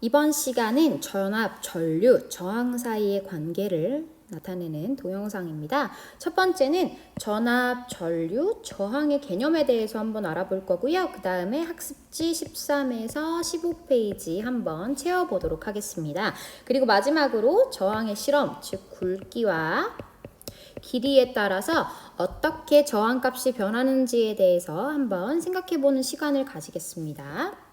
이번 시간은 전압, 전류, 저항 사이의 관계를 나타내는 동영상입니다. 첫 번째는 전압, 전류, 저항의 개념에 대해서 한번 알아볼 거고요. 그 다음에 학습지 13에서 15페이지 한번 채워보도록 하겠습니다. 그리고 마지막으로 저항의 실험, 즉 굵기와 길이에 따라서 어떻게 저항값이 변하는지에 대해서 한번 생각해보는 시간을 가지겠습니다.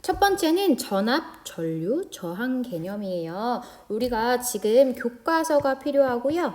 첫 번째는 전압, 전류, 저항 개념이에요. 우리가 지금 교과서가 필요하고요.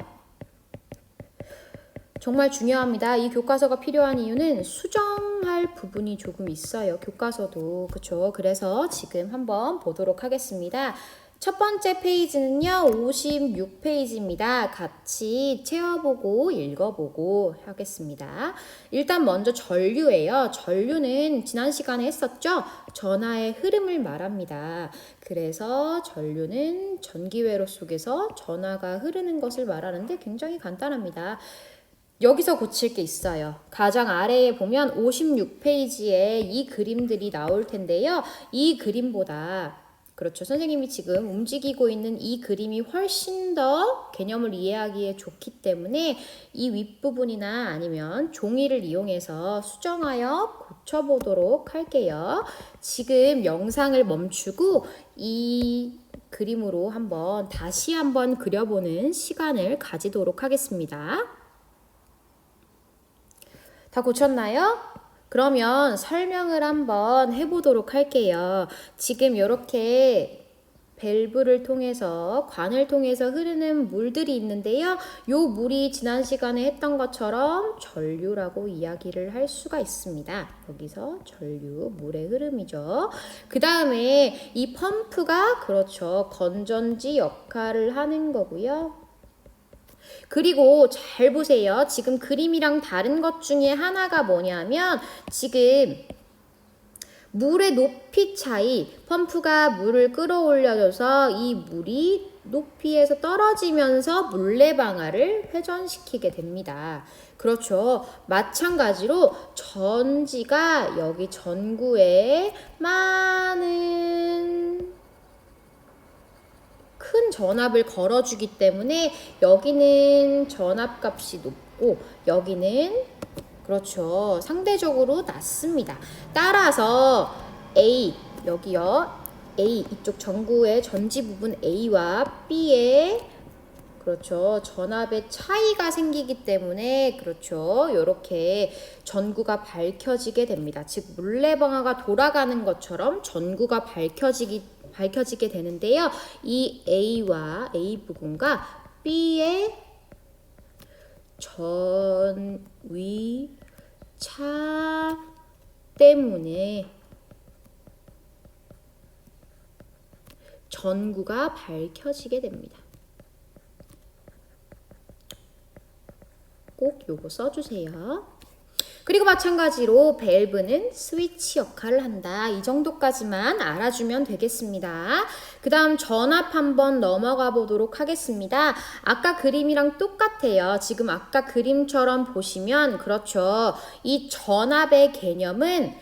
정말 중요합니다. 이 교과서가 필요한 이유는 수정할 부분이 조금 있어요. 교과서도. 그쵸? 그래서 지금 한번 보도록 하겠습니다. 첫 번째 페이지는요, 56페이지입니다. 같이 채워보고 읽어보고 하겠습니다. 일단 먼저 전류예요. 전류는 지난 시간에 했었죠? 전하의 흐름을 말합니다. 그래서 전류는 전기회로 속에서 전하가 흐르는 것을 말하는데 굉장히 간단합니다. 여기서 고칠 게 있어요. 가장 아래에 보면 56페이지에 이 그림들이 나올 텐데요. 이 그림보다 그렇죠. 선생님이 지금 움직이고 있는 이 그림이 훨씬 더 개념을 이해하기에 좋기 때문에 이 윗부분이나 아니면 종이를 이용해서 수정하여 고쳐보도록 할게요. 지금 영상을 멈추고 이 그림으로 다시 한번 그려보는 시간을 가지도록 하겠습니다. 다 고쳤나요? 그러면 설명을 한번 해보도록 할게요. 지금 이렇게 밸브를 통해서, 관을 통해서 흐르는 물들이 있는데요. 요 물이 지난 시간에 했던 것처럼 전류라고 이야기를 할 수가 있습니다. 여기서 전류, 물의 흐름이죠. 그 다음에 이 펌프가 그렇죠. 건전지 역할을 하는 거고요. 그리고 잘 보세요. 지금 그림이랑 다른 것 중에 하나가 뭐냐면 지금 물의 높이 차이, 펌프가 물을 끌어올려줘서 이 물이 높이에서 떨어지면서 물레방아를 회전시키게 됩니다. 그렇죠. 마찬가지로 전지가 여기 전구에 많은 큰 전압을 걸어주기 때문에 여기는 전압값이 높고 여기는 그렇죠. 상대적으로 낮습니다. 따라서 A, 여기요. A, 이쪽 전구의 전지 부분 A와 B의 그렇죠. 전압의 차이가 생기기 때문에 그렇죠. 이렇게 전구가 밝혀지게 됩니다. 즉 물레방아가 돌아가는 것처럼 전구가 밝혀지게 되는데요. 이 A와 A 부분과 B의 전위차 때문에 전구가 밝혀지게 됩니다. 꼭 요거 써주세요. 그리고 마찬가지로 밸브는 스위치 역할을 한다. 이 정도까지만 알아주면 되겠습니다. 그 다음 전압 한번 넘어가 보도록 하겠습니다. 아까 그림이랑 똑같아요. 지금 아까 그림처럼 보시면 그렇죠. 이 전압의 개념은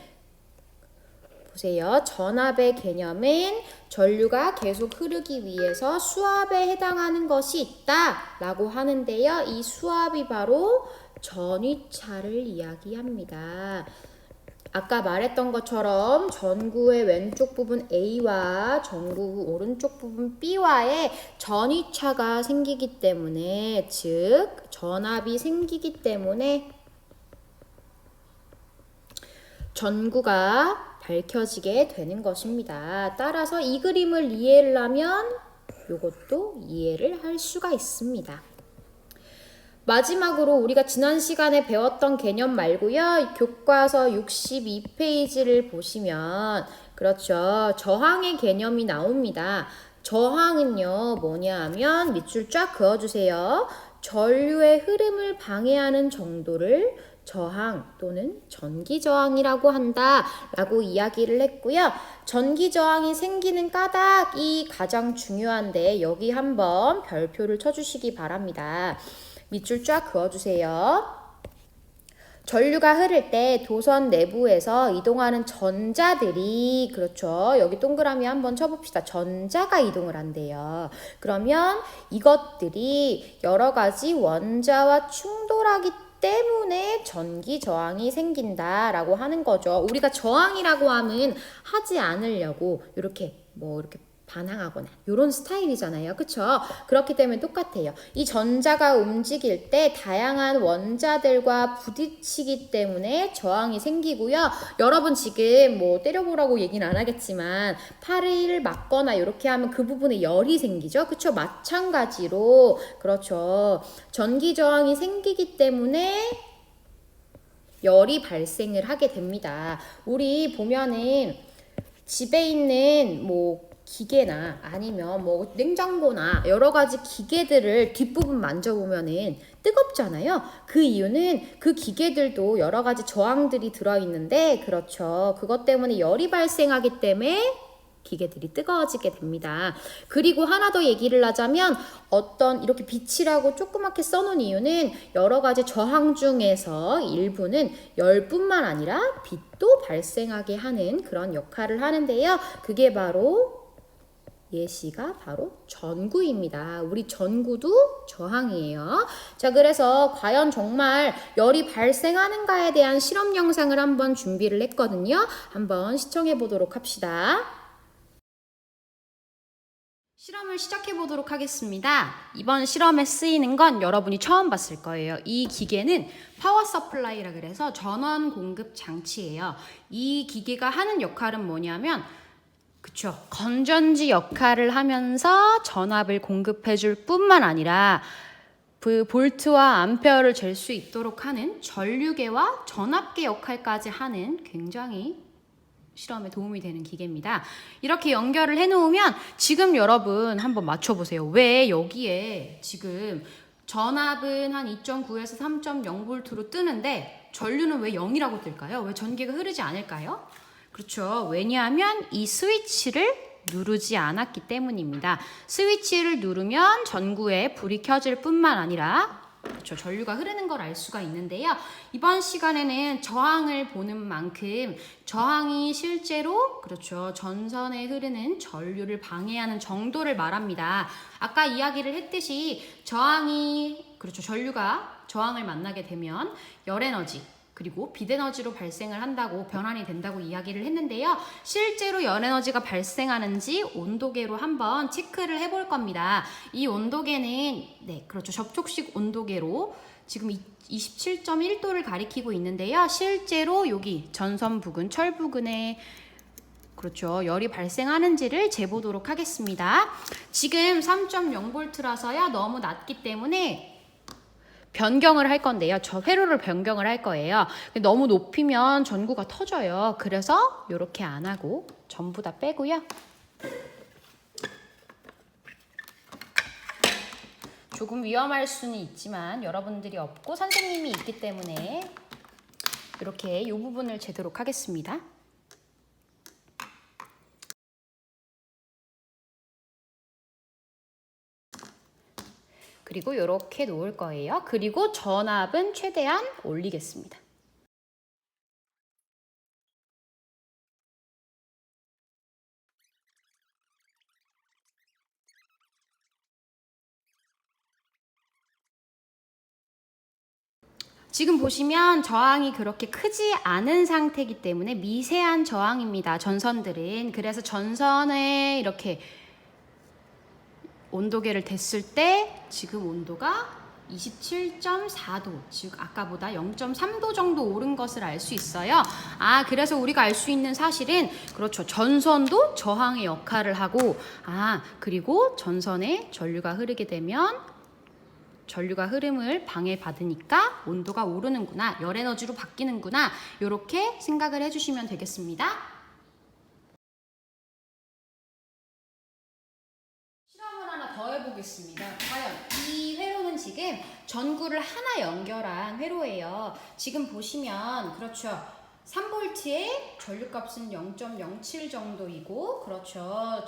보세요. 전압의 개념은 전류가 계속 흐르기 위해서 수압에 해당하는 것이 있다 라고 하는데요. 이 수압이 바로 전위차를 이야기합니다. 아까 말했던 것처럼 전구의 왼쪽 부분 A와 전구 오른쪽 부분 B와의 전위차가 생기기 때문에 즉 전압이 생기기 때문에 전구가 밝혀지게 되는 것입니다. 따라서 이 그림을 이해를 하면 이것도 이해를 할 수가 있습니다. 마지막으로 우리가 지난 시간에 배웠던 개념 말고요. 교과서 62페이지를 보시면 그렇죠. 저항의 개념이 나옵니다. 저항은요. 뭐냐 하면 밑줄 쫙 그어주세요. 전류의 흐름을 방해하는 정도를 저항 또는 전기저항이라고 한다 라고 이야기를 했고요. 전기저항이 생기는 까닭이 가장 중요한데 여기 한번 별표를 쳐주시기 바랍니다. 밑줄 쫙 그어주세요. 전류가 흐를 때 도선 내부에서 이동하는 전자들이 그렇죠. 여기 동그라미 한번 쳐봅시다. 전자가 이동을 한대요. 그러면 이것들이 여러 가지 원자와 충돌하기 때문에 전기 저항이 생긴다라고 하는 거죠. 우리가 저항이라고 하면 하지 않으려고 이렇게 이렇게 반항하거나 이런 스타일이잖아요. 그쵸? 그렇기 때문에 똑같아요. 이 전자가 움직일 때 다양한 원자들과 부딪히기 때문에 저항이 생기고요. 여러분 지금 때려보라고 얘기는 안 하겠지만 팔을 맞거나 이렇게 하면 그 부분에 열이 생기죠. 그쵸? 마찬가지로 그렇죠. 전기 저항이 생기기 때문에 열이 발생을 하게 됩니다. 우리 보면은 집에 있는 기계나 아니면 냉장고나 여러 가지 기계들을 뒷부분 만져보면은 뜨겁잖아요. 그 이유는 그 기계들도 여러 가지 저항들이 들어있는데 그렇죠. 그것 때문에 열이 발생하기 때문에 기계들이 뜨거워지게 됩니다. 그리고 하나 더 얘기를 하자면 어떤 이렇게 빛이라고 조그맣게 써놓은 이유는 여러 가지 저항 중에서 일부는 열뿐만 아니라 빛도 발생하게 하는 그런 역할을 하는데요. 그게 바로 예시가 바로 전구입니다. 우리 전구도 저항이에요. 자, 그래서 과연 정말 열이 발생하는가에 대한 실험 영상을 한번 준비를 했거든요. 한번 시청해 보도록 합시다. 실험을 시작해 보도록 하겠습니다. 이번 실험에 쓰이는 건 여러분이 처음 봤을 거예요. 이 기계는 파워 서플라이라 그래서 전원 공급 장치예요. 이 기계가 하는 역할은 뭐냐면 그쵸. 건전지 역할을 하면서 전압을 공급해 줄 뿐만 아니라 그 볼트와 암페어를 잴 수 있도록 하는 전류계와 전압계 역할까지 하는 굉장히 실험에 도움이 되는 기계입니다. 이렇게 연결을 해놓으면 지금 여러분 한번 맞춰보세요. 왜 여기에 지금 전압은 한 2.9에서 3.0V로 뜨는데 전류는 왜 0이라고 뜰까요? 왜 전기가 흐르지 않을까요? 그렇죠. 왜냐하면 이 스위치를 누르지 않았기 때문입니다. 스위치를 누르면 전구에 불이 켜질 뿐만 아니라 그렇죠. 전류가 흐르는 걸 알 수가 있는데요. 이번 시간에는 저항을 보는 만큼 저항이 실제로 그렇죠. 전선에 흐르는 전류를 방해하는 정도를 말합니다. 아까 이야기를 했듯이 저항이 그렇죠. 전류가 저항을 만나게 되면 열에너지 그리고 빛에너지로 발생을 한다고 변환이 된다고 이야기를 했는데요. 실제로 열에너지가 발생하는지 온도계로 한번 체크를 해볼 겁니다. 이 온도계는 그렇죠. 접촉식 온도계로 지금 27.1도를 가리키고 있는데요. 실제로 여기 전선 부근, 철 부근에 그렇죠. 열이 발생하는지를 재보도록 하겠습니다. 지금 3.0V라서요. 너무 낮기 때문에 변경을 할 건데요. 저 회로를 변경을 할 거예요. 너무 높이면 전구가 터져요. 그래서 이렇게 안 하고 전부 다 빼고요. 조금 위험할 수는 있지만 여러분들이 없고 선생님이 있기 때문에 이렇게 이 부분을 재도록 하겠습니다. 그리고 이렇게 놓을 거예요. 그리고 전압은 최대한 올리겠습니다. 지금 보시면 저항이 그렇게 크지 않은 상태이기 때문에 미세한 저항입니다. 전선들은. 그래서 전선에 이렇게 온도계를 댔을 때 지금 온도가 27.4도, 즉 아까보다 0.3도 정도 오른 것을 알 수 있어요. 그래서 우리가 알 수 있는 사실은 그렇죠. 전선도 저항의 역할을 하고 그리고 전선에 전류가 흐르게 되면 전류가 흐름을 방해받으니까 온도가 오르는구나, 열에너지로 바뀌는구나, 이렇게 생각을 해주시면 되겠습니다. 실험을 하나 더 해보겠습니다. 과연 이 회로는 지금 전구를 하나 연결한 회로예요. 지금 보시면 그렇죠. 3V에 전류값은 0.07 정도이고 그렇죠.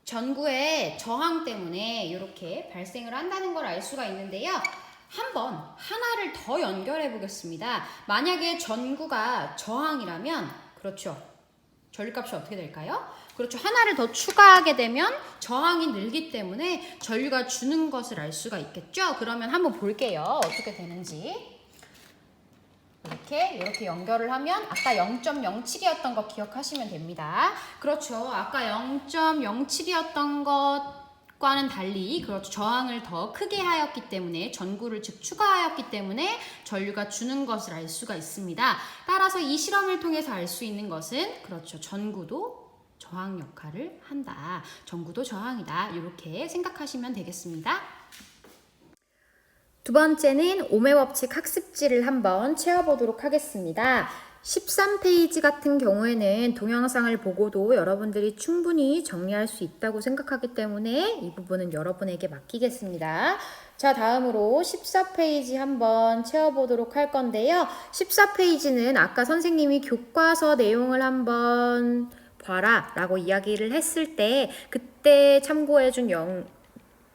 전구의 저항 때문에 이렇게 발생을 한다는 걸 알 수가 있는데요. 한번 하나를 더 연결해 보겠습니다. 만약에 전구가 저항이라면 그렇죠. 전류값이 어떻게 될까요? 그렇죠. 하나를 더 추가하게 되면 저항이 늘기 때문에 전류가 주는 것을 알 수가 있겠죠. 그러면 한번 볼게요. 어떻게 되는지. 이렇게 연결을 하면 아까 0.07이었던 거 기억하시면 됩니다. 그렇죠. 아까 0.07이었던 것과는 달리 그렇죠. 저항을 더 크게 하였기 때문에 전구를 즉 추가하였기 때문에 전류가 주는 것을 알 수가 있습니다. 따라서 이 실험을 통해서 알 수 있는 것은 그렇죠. 전구도 저항 역할을 한다. 전구도 저항이다. 이렇게 생각하시면 되겠습니다. 두 번째는 오메 법칙 학습지를 한번 채워보도록 하겠습니다. 13페이지 같은 경우에는 동영상을 보고도 여러분들이 충분히 정리할 수 있다고 생각하기 때문에 이 부분은 여러분에게 맡기겠습니다. 자, 다음으로 14페이지 한번 채워보도록 할 건데요. 14페이지는 아까 선생님이 교과서 내용을 한번 봐라 라고 이야기를 했을 때 그때 참고해준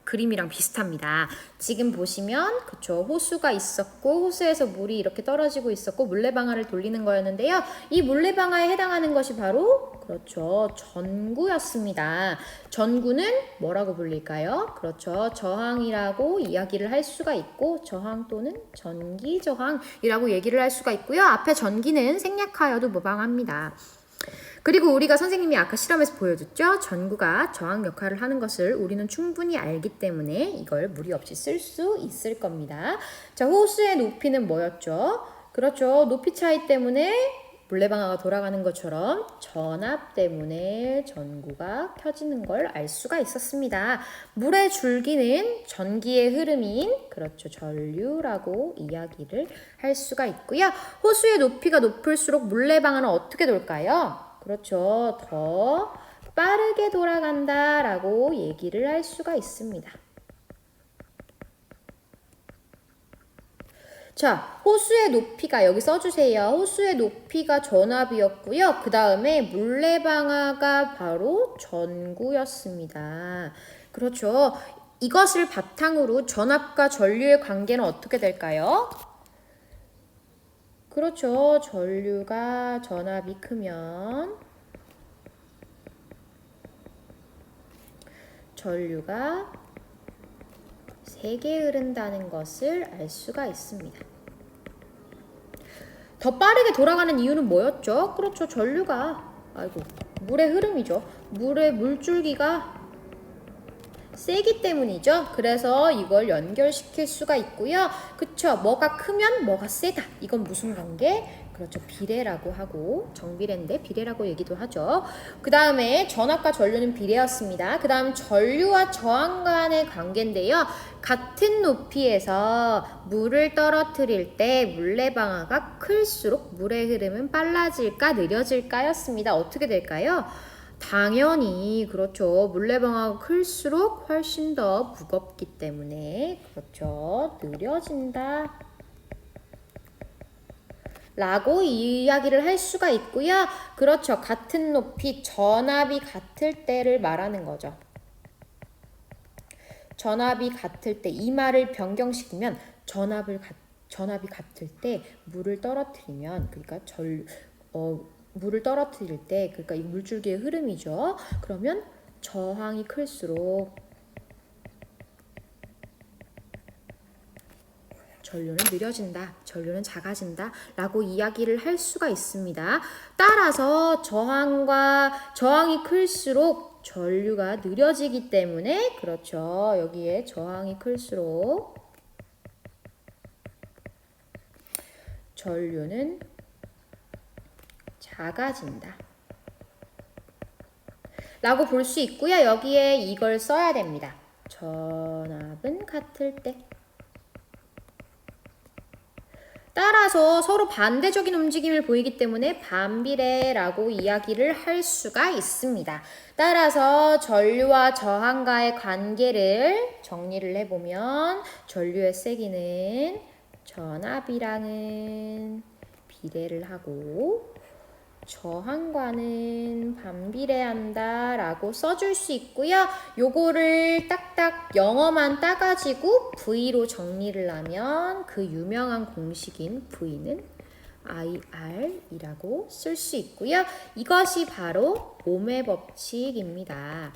그림이랑 비슷합니다. 지금 보시면 그쵸, 호수가 있었고 호수에서 물이 이렇게 떨어지고 있었고 물레방아를 돌리는 거였는데요. 이 물레방아에 해당하는 것이 바로 그렇죠, 전구였습니다. 전구는 뭐라고 불릴까요? 그렇죠, 저항이라고 이야기를 할 수가 있고 저항 또는 전기 저항이라고 얘기를 할 수가 있고요. 앞에 전기는 생략하여도 무방합니다. 그리고 우리가 선생님이 아까 실험에서 보여줬죠? 전구가 저항 역할을 하는 것을 우리는 충분히 알기 때문에 이걸 무리 없이 쓸 수 있을 겁니다. 자, 호수의 높이는 뭐였죠? 그렇죠. 높이 차이 때문에 물레방아가 돌아가는 것처럼 전압 때문에 전구가 켜지는 걸 알 수가 있었습니다. 물의 줄기는 전기의 흐름인 그렇죠, 전류라고 이야기를 할 수가 있고요. 호수의 높이가 높을수록 물레방아는 어떻게 돌까요? 그렇죠. 더 빠르게 돌아간다 라고 얘기를 할 수가 있습니다. 자, 호수의 높이가 여기 써주세요. 호수의 높이가 전압이었고요. 그 다음에 물레방아가 바로 전구였습니다. 그렇죠. 이것을 바탕으로 전압과 전류의 관계는 어떻게 될까요? 그렇죠. 전류가 전압이 크면 전류가 세게 흐른다는 것을 알 수가 있습니다. 더 빠르게 돌아가는 이유는 뭐였죠? 그렇죠. 전류가 물의 흐름이죠. 물의 물줄기가 세기 때문이죠. 그래서 이걸 연결시킬 수가 있고요. 그쵸? 뭐가 크면 뭐가 세다. 이건 무슨 관계? 그렇죠. 비례라고 하고 정비례인데 비례라고 얘기도 하죠. 그 다음에 전압과 전류는 비례였습니다. 그 다음 전류와 저항 간의 관계인데요. 같은 높이에서 물을 떨어뜨릴 때 물레방아가 클수록 물의 흐름은 빨라질까 느려질까였습니다. 어떻게 될까요? 당연히 그렇죠. 물레방아가 클수록 훨씬 더 무겁기 때문에 그렇죠. 느려진다 라고 이야기를 할 수가 있고요. 그렇죠. 같은 높이 전압이 같을 때를 말하는 거죠. 전압이 같을 때 이 말을 변경시키면 전압이 같을 때 물을 떨어뜨리면 그러니까 물을 떨어뜨릴 때 그러니까 이 물줄기의 흐름이죠. 그러면 저항이 클수록 전류는 느려진다, 전류는 작아진다 라고 이야기를 할 수가 있습니다. 따라서 저항이 클수록 전류가 느려지기 때문에 그렇죠. 여기에 저항이 클수록 전류는 작아진다 라고 볼 수 있고요. 여기에 이걸 써야 됩니다. 전압은 같을 때. 따라서 서로 반대적인 움직임을 보이기 때문에 반비례라고 이야기를 할 수가 있습니다. 따라서 전류와 저항과의 관계를 정리를 해보면 전류의 세기는 전압이랑은 비례를 하고 저항과는 반비례한다 라고 써줄 수 있고요. 요거를 딱딱 영어만 따가지고 V로 정리를 하면 그 유명한 공식인 V는 IR이라고 쓸 수 있고요. 이것이 바로 옴의 법칙입니다.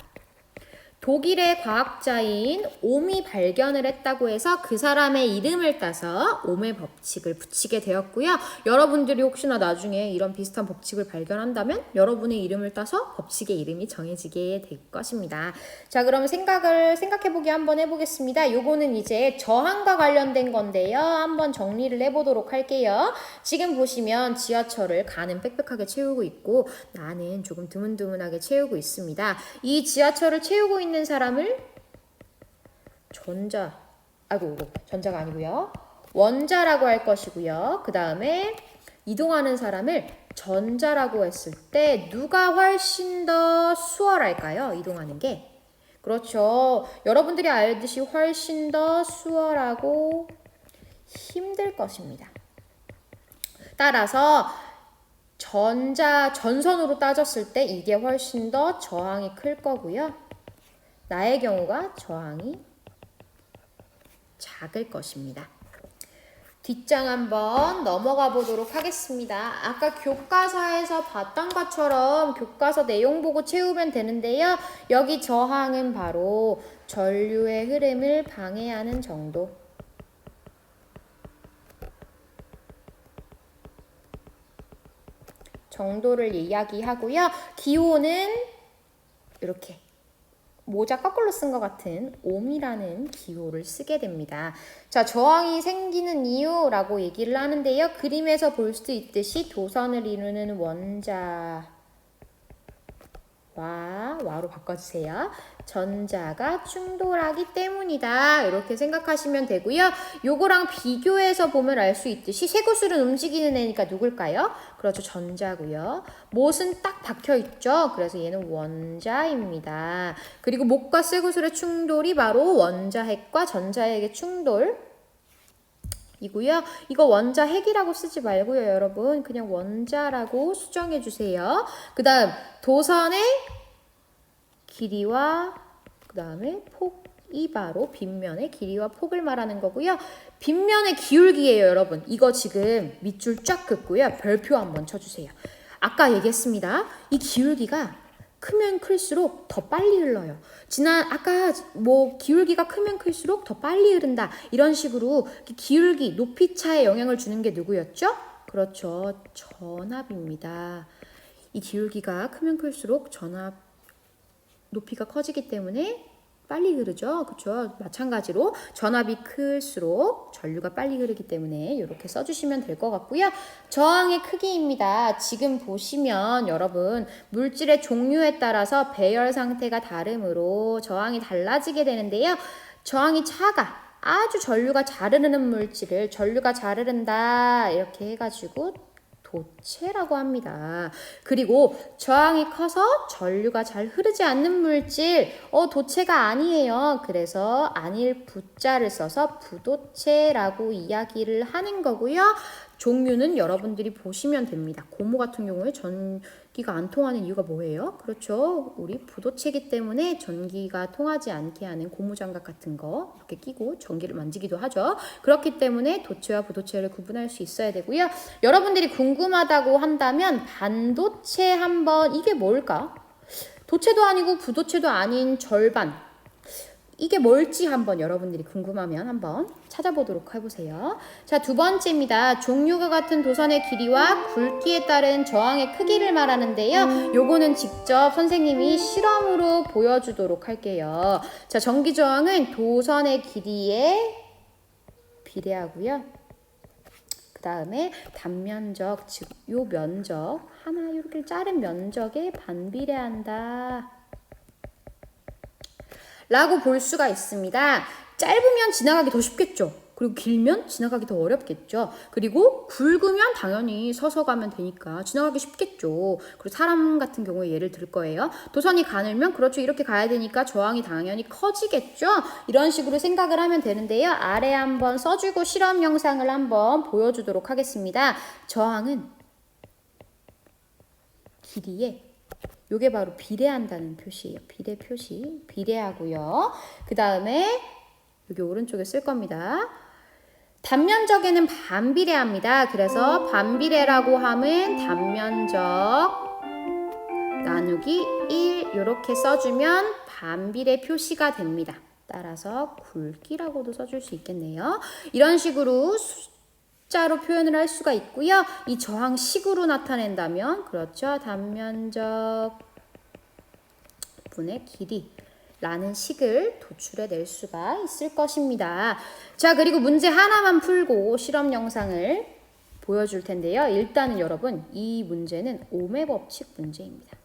독일의 과학자인 옴이 발견을 했다고 해서 그 사람의 이름을 따서 옴의 법칙을 붙이게 되었고요. 여러분들이 혹시나 나중에 이런 비슷한 법칙을 발견한다면 여러분의 이름을 따서 법칙의 이름이 정해지게 될 것입니다. 자, 그럼 생각해보기 한번 해보겠습니다. 요거는 이제 저항과 관련된 건데요. 한번 정리를 해보도록 할게요. 지금 보시면 지하철을 가는 빽빽하게 채우고 있고 나는 조금 드문드문하게 채우고 있습니다. 이 지하철을 채우고 있는 사람을 전자가 아니고요. 원자라고 할 것이고요. 그 다음에 이동하는 사람을 전자라고 했을 때 누가 훨씬 더 수월할까요? 이동하는 게. 그렇죠. 여러분들이 알듯이 훨씬 더 수월하고 힘들 것입니다. 따라서 전선으로 따졌을 때 이게 훨씬 더 저항이 클 거고요. 나의 경우가 저항이 작을 것입니다. 뒷장 한번 넘어가 보도록 하겠습니다. 아까 교과서에서 봤던 것처럼 교과서 내용 보고 채우면 되는데요. 여기 저항은 바로 전류의 흐름을 방해하는 정도. 정도를 이야기하고요. 기호는 이렇게 모자 거꾸로 쓴 것 같은 옴이라는 기호를 쓰게 됩니다. 자, 저항이 생기는 이유라고 얘기를 하는데요. 그림에서 볼 수 있듯이 도선을 이루는 와로 바꿔주세요. 전자가 충돌하기 때문이다. 이렇게 생각하시면 되고요. 요거랑 비교해서 보면 알 수 있듯이 쇠구슬은 움직이는 애니까 누굴까요? 그렇죠. 전자고요. 못은 딱 박혀있죠. 그래서 얘는 원자입니다. 그리고 못과 쇠구슬의 충돌이 바로 원자핵과 전자핵의 충돌 이고요. 이거 원자핵이라고 쓰지 말고요, 여러분. 그냥 원자라고 수정해 주세요. 그 다음 도선의 길이와 그 다음에 폭이 바로 빗면의 길이와 폭을 말하는 거고요. 빗면의 기울기예요, 여러분. 이거 지금 밑줄 쫙 긋고요. 별표 한번 쳐주세요. 아까 얘기했습니다. 이 기울기가 크면 클수록 더 빨리 흘러요. 아까 기울기가 크면 클수록 더 빨리 흐른다. 이런 식으로 기울기, 높이 차에 영향을 주는 게 누구였죠? 그렇죠. 전압입니다. 이 기울기가 크면 클수록 전압 높이가 커지기 때문에 빨리 흐르죠. 그렇죠? 마찬가지로 전압이 클수록 전류가 빨리 흐르기 때문에 이렇게 써주시면 될 것 같고요. 저항의 크기입니다. 지금 보시면 여러분 물질의 종류에 따라서 배열 상태가 다르므로 저항이 달라지게 되는데요. 저항이 아주 전류가 잘 흐르는 물질을 전류가 잘 흐른다 이렇게 해가지고 도체라고 합니다. 그리고 저항이 커서 전류가 잘 흐르지 않는 물질, 도체가 아니에요. 그래서 아닐 부자를 써서 부도체라고 이야기를 하는 거고요. 종류는 여러분들이 보시면 됩니다. 고무 같은 경우에 전기가 안 통하는 이유가 뭐예요? 그렇죠. 우리 부도체이기 때문에 전기가 통하지 않게 하는 고무장갑 같은 거 이렇게 끼고 전기를 만지기도 하죠. 그렇기 때문에 도체와 부도체를 구분할 수 있어야 되고요. 여러분들이 궁금하다고 한다면 반도체 한번 이게 뭘까? 도체도 아니고 부도체도 아닌 절반. 이게 뭘지 한번 여러분들이 궁금하면 한번 찾아보도록 해보세요. 자, 두 번째입니다. 종류가 같은 도선의 길이와 굵기에 따른 저항의 크기를 말하는데요. 요거는 직접 선생님이 실험으로 보여주도록 할게요. 자, 전기 저항은 도선의 길이에 비례하고요. 그 다음에 단면적, 즉 요 면적 하나 이렇게 자른 면적에 반비례한다. 라고 볼 수가 있습니다. 짧으면 지나가기 더 쉽겠죠. 그리고 길면 지나가기 더 어렵겠죠. 그리고 굵으면 당연히 서서 가면 되니까 지나가기 쉽겠죠. 그리고 사람 같은 경우에 예를 들 거예요. 도선이 가늘면 그렇죠. 이렇게 가야 되니까 저항이 당연히 커지겠죠. 이런 식으로 생각을 하면 되는데요. 아래 한번 써주고 실험 영상을 한번 보여주도록 하겠습니다. 저항은 길이에 요게 바로 비례한다는 표시예요. 비례 표시. 비례하고요. 그 다음에 여기 오른쪽에 쓸 겁니다. 단면적에는 반비례합니다. 그래서 반비례라고 하면 단면적 나누기 1 이렇게 써주면 반비례 표시가 됩니다. 따라서 굵기라고도 써줄 수 있겠네요. 이런 식으로 숫자로 표현을 할 수가 있고요. 이 저항식으로 나타낸다면 그렇죠. 단면적 분의 길이라는 식을 도출해낼 수가 있을 것입니다. 자, 그리고 문제 하나만 풀고 실험 영상을 보여줄 텐데요. 일단은 여러분 이 문제는 오메 법칙 문제입니다.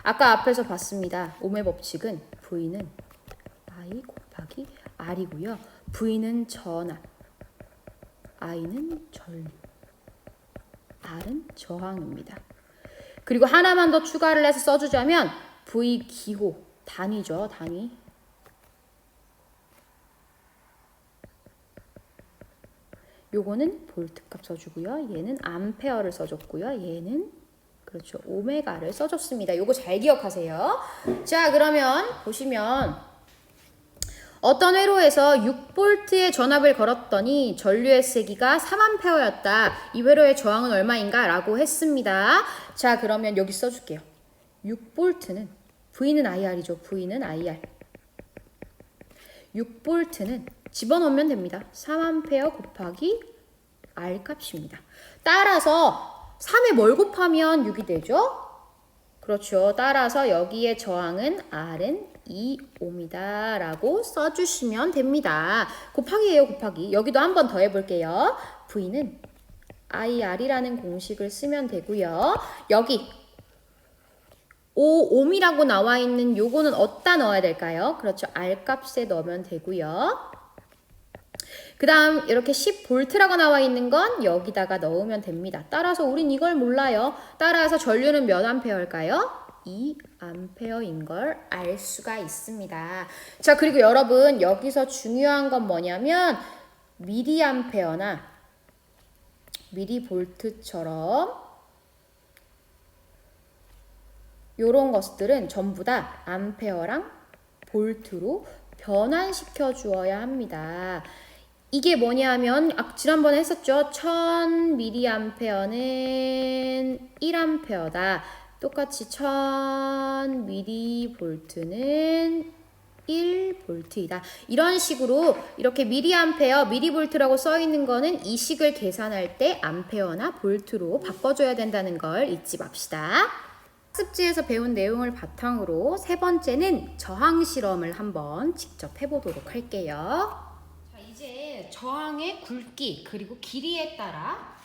아까 앞에서 봤습니다. 오메 법칙은 V는 I 곱하기 R이고요. V는 전압, I는 전류, R은 저항입니다. 그리고 하나만 더 추가를 해서 써주자면 V 기호, 단위죠. 단위. 요거는 볼트 값 써주고요. 얘는 암페어를 써줬고요. 얘는 그렇죠. 오메가를 써줬습니다. 요거 잘 기억하세요. 자, 그러면 보시면 어떤 회로에서 6V의 전압을 걸었더니 전류의 세기가 3A였다. 이 회로의 저항은 얼마인가? 라고 했습니다. 자, 그러면 여기 써줄게요. 6V는 V는 IR이죠. V는 IR. 6V는 집어넣으면 됩니다. 3A 곱하기 R 값입니다. 따라서 3에 뭘 곱하면 6이 되죠? 그렇죠. 따라서 여기에 저항은 R은 2옴이다 라고 써주시면 됩니다. 곱하기예요. 곱하기. 여기도 한 번 더 해볼게요. V는 IR이라는 공식을 쓰면 되고요. 여기 5옴이라고 나와 있는 요거는 어디다 넣어야 될까요? 그렇죠. R 값에 넣으면 되고요. 그 다음 이렇게 10V라고 나와 있는 건 여기다가 넣으면 됩니다. 따라서 우린 이걸 몰라요. 따라서 전류는 몇 암페어일까요? 2암페어인 걸 알 수가 있습니다. 자, 그리고 여러분 여기서 중요한 건 뭐냐면 미리암페어나 미리볼트처럼 요런 것들은 전부 다 암페어랑 볼트로 변환시켜 주어야 합니다. 이게 뭐냐면 지난번에 했었죠. 1000mA는 1A다. 똑같이 1000mV는 1V이다. 이런 식으로 이렇게 미리암페어, 미리볼트라고 써 있는 거는 이 식을 계산할 때 암페어나 볼트로 바꿔줘야 된다는 걸 잊지 맙시다. 학습지에서 배운 내용을 바탕으로 세 번째는 저항 실험을 한번 직접 해보도록 할게요. 자, 이제 저항의 굵기 그리고 길이에 따라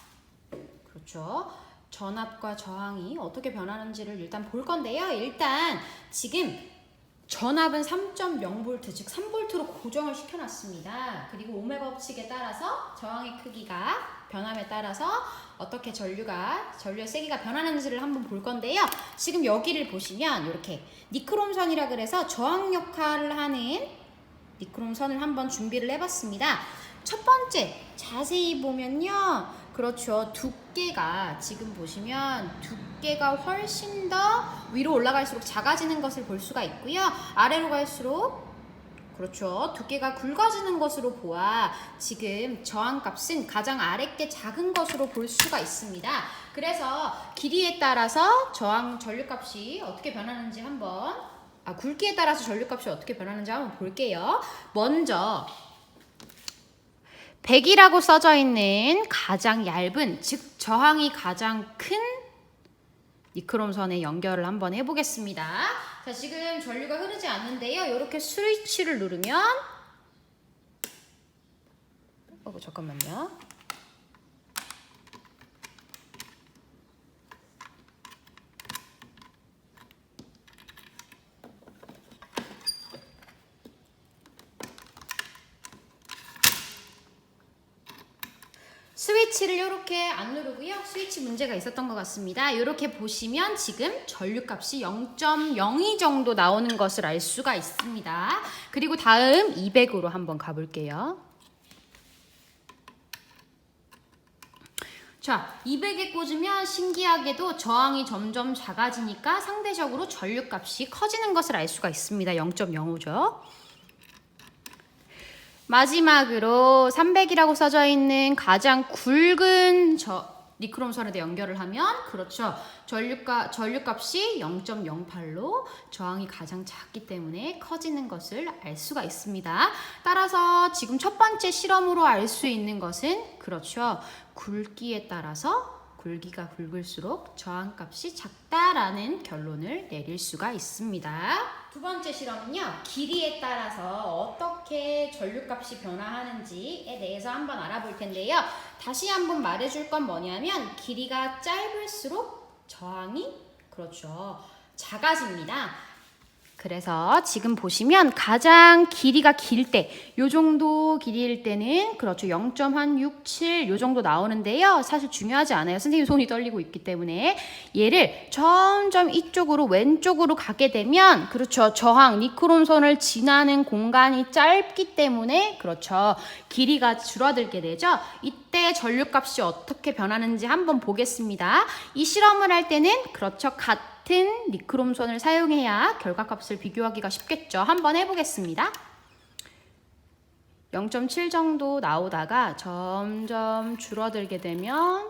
그렇죠. 전압과 저항이 어떻게 변하는지를 일단 볼 건데요. 일단 지금 전압은 3.0V 즉 3V로 고정을 시켜놨습니다. 그리고 오메 법칙에 따라서 저항의 크기가 변함에 따라서 어떻게 전류의 세기가 변하는지를 한번 볼 건데요. 지금 여기를 보시면 이렇게 니크롬선이라 그래서 저항 역할을 하는 니크롬선을 한번 준비를 해봤습니다. 첫 번째 자세히 보면요. 그렇죠. 두께가 지금 보시면 두께가 훨씬 더 위로 올라갈수록 작아지는 것을 볼 수가 있고요. 아래로 갈수록 그렇죠. 두께가 굵어지는 것으로 보아 지금 저항값은 가장 아랫게 작은 것으로 볼 수가 있습니다. 그래서 길이에 따라서 전류값이 어떻게 변하는지 굵기에 따라서 전류값이 어떻게 변하는지 한번 볼게요. 먼저 100이라고 써져 있는 가장 얇은, 즉 저항이 가장 큰 니크롬선에 연결을 한번 해보겠습니다. 자, 지금 전류가 흐르지 않는데요. 이렇게 스위치를 누르면 잠깐만요. 스위치를 이렇게 안 누르고요. 스위치 문제가 있었던 것 같습니다. 이렇게 보시면 지금 전류값이 0.02 정도 나오는 것을 알 수가 있습니다. 그리고 다음 200으로 한번 가볼게요. 자, 200에 꽂으면 신기하게도 저항이 점점 작아지니까 상대적으로 전류값이 커지는 것을 알 수가 있습니다. 0.05죠. 마지막으로 300이라고 써져 있는 가장 굵은 니크롬선에다 연결을 하면 그렇죠. 전류값이 0.08로 저항이 가장 작기 때문에 커지는 것을 알 수가 있습니다. 따라서 지금 첫 번째 실험으로 알 수 있는 것은 그렇죠. 굵기에 따라서 굵기가 굵을수록 저항값이 작다라는 결론을 내릴 수가 있습니다. 두 번째 실험은요. 길이에 따라서 어떻게 전류값이 변화하는지에 대해서 한번 알아볼 텐데요. 다시 한번 말해줄 건 뭐냐면 길이가 짧을수록 저항이 그렇죠. 작아집니다. 그래서 지금 보시면 가장 길이가 길 때, 요 정도 길이일 때는 그렇죠. 0.67 요 정도 나오는데요. 사실 중요하지 않아요. 선생님 손이 떨리고 있기 때문에 얘를 점점 이쪽으로 왼쪽으로 가게 되면 그렇죠. 저항, 니크롬선을 지나는 공간이 짧기 때문에 그렇죠. 길이가 줄어들게 되죠. 이때 전류값이 어떻게 변하는지 한번 보겠습니다. 이 실험을 할 때는 그렇죠. 같은 니크롬선을 사용해야 결과값을 비교하기가 쉽겠죠. 한번 해보겠습니다. 0.7 정도 나오다가 점점 줄어들게 되면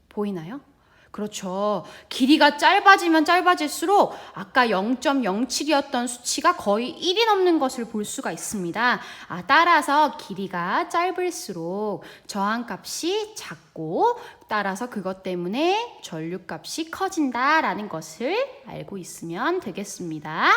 보이나요? 그렇죠. 길이가 짧아지면 짧아질수록 아까 0.07이었던 수치가 거의 1이 넘는 것을 볼 수가 있습니다. 따라서 길이가 짧을수록 저항값이 작고 따라서 그것 때문에 전류값이 커진다라는 것을 알고 있으면 되겠습니다.